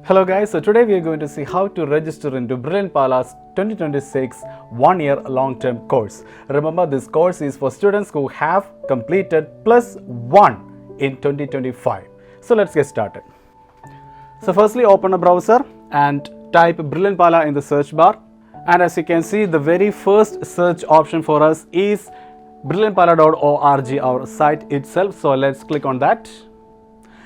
Hello guys, so today we are going to see how to register into Brilliant Pala's 2026 one-year long-term course. Remember, this course is for students who have completed +1 in 2025. So let's get started. So firstly, open a browser and type Brilliant Pala in the search bar. And as you can see, the very first search option for us is brilliantpala.org, our site itself. So let's click on that.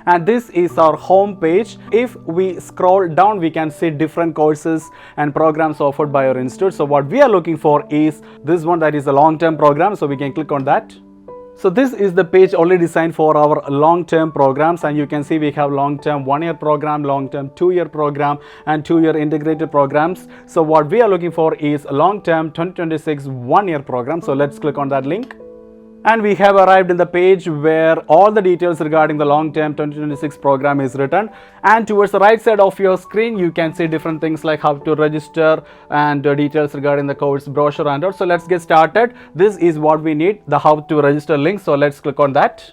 And this is our home page. If we scroll down, we can see different courses and programs offered by our institute. So what we are looking for is this one, that is a long-term program. So we can click on that. So this is the page only designed for our long-term programs, and you can see we have long-term 1-year program, long-term 2-year program, and 2-year integrated programs. So what we are looking for is a long-term 2026 1-year program. So let's click on that link. And we have arrived in the page where all the details regarding the long-term 2026 program is written. And towards the right side of your screen, you can see different things like how to register and details regarding the course brochure and all. So let's get started. This is what we need, the how to register link. So let's click on that.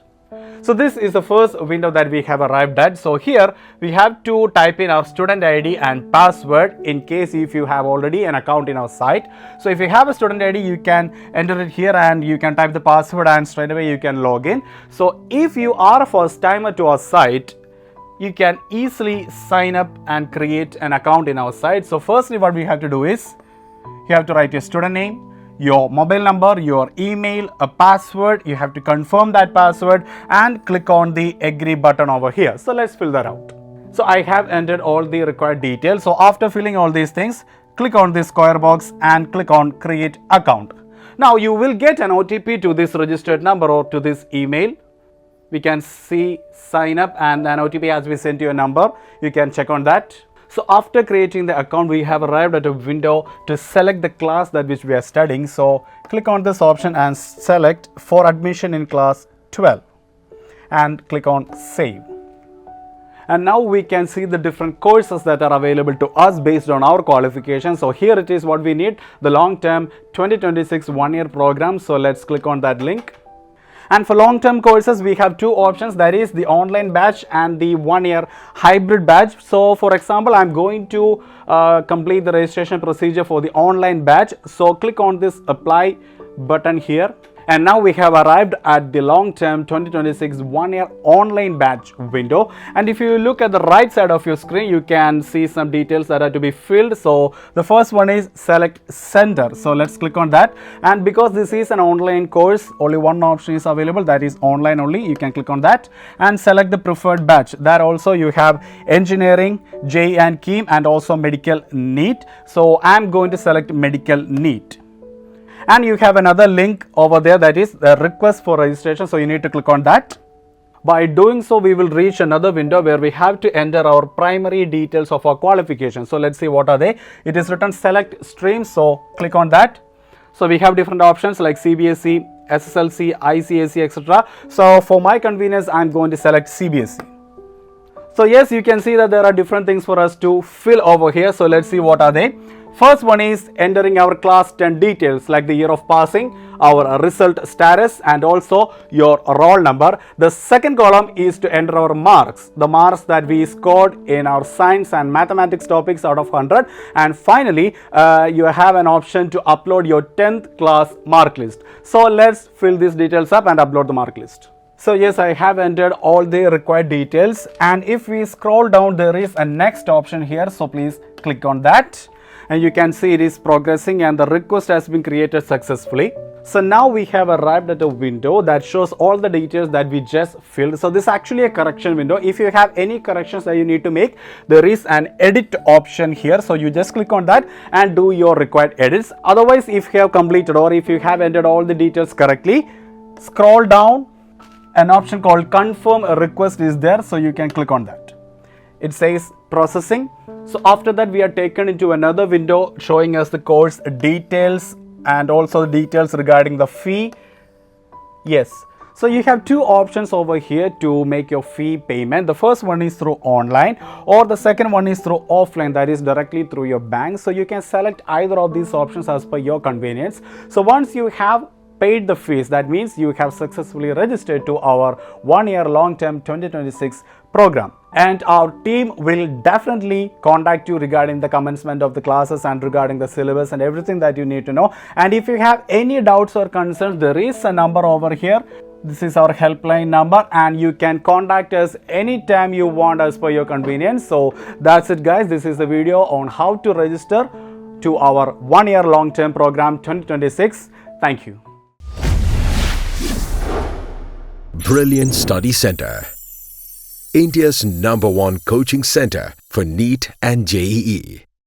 So this is the first window that we have arrived at. So here we have to type in our student ID and password in case if you have already an account in our site. So if you have a student ID, you can enter it here and you can type the password and straight away you can log in. So if you are a first timer to our site, you can easily sign up and create an account in our site. So firstly, what we have to do is you have to write your student name, your mobile number, your email, a password. You have to confirm that password and click on the agree button over here. So let's fill that out. So I have entered all the required details. So after filling all these things, click on this square box and click on create account. Now you will get an OTP to this registered number or to this email. We can see sign up and an OTP has been sent to your number. You can check on that. So after creating the account, we have arrived at a window to select the class that which we are studying. So click on this option and select for admission in class 12 and click on save. And now we can see the different courses that are available to us based on our qualifications. So here it is what we need, the long-term 2026 1-year program. So let's click on that link. And for long-term courses, we have two options, that is the online batch and the 1-year hybrid batch. So for example, I'm going to complete the registration procedure for the online batch. So click on this apply button here. And now we have arrived at the long-term 2026 1-year online batch window. And if you look at the right side of your screen, you can see some details that are to be filled. So the first one is select center. So let's click on that. And because this is an online course, only one option is available, that is online only. You can click on that and select the preferred batch. There also you have engineering, JEE and KEAM, and also medical NEET. So I'm going to select medical NEET. And you have another link over there, that is the request for registration. So you need to click on that. By doing so, we will reach another window where we have to enter our primary details of our qualification. So let's see what are they. It is written select stream. So click on that. So we have different options like CBSE, SSLC, ICSE, etc. So for my convenience, I'm going to select CBSE. So yes, you can see that there are different things for us to fill over here. So let's see what are they. First one is entering our class 10 details like the year of passing, our result status, and also your roll number. The second column is to enter our marks, the marks that we scored in our science and mathematics topics out of 100. And finally, you have an option to upload your 10th class mark list. So let's fill these details up and upload the mark list. So yes, I have entered all the required details. And if we scroll down, there is a next option here. So please click on that. And you can see it is progressing and the request has been created successfully. So now we have arrived at a window that shows all the details that we just filled. So this is actually a correction window. If you have any corrections that you need to make, there is an edit option here. So you just click on that and do your required edits. Otherwise, if you have completed or if you have entered all the details correctly, scroll down. An option called confirm a request is there. So you can click on that. It says processing. So after that, we are taken into another window showing us the course details and also the details regarding the fee. Yes. So you have two options over here to make your fee payment. The first one is through online or the second one is through offline, that is directly through your bank. So you can select either of these options as per your convenience. So once you have paid the fees. That means you have successfully registered to our 1-year long-term 2026 program. And our team will definitely contact you regarding the commencement of the classes and regarding the syllabus and everything that you need to know. And if you have any doubts or concerns, there is a number over here. This is our helpline number, and you can contact us anytime you want as per your convenience. So that's it, guys. This is the video on how to register to our 1-year long-term program 2026. Thank you. Brilliant Study Center, India's #1 coaching center for NEET and JEE.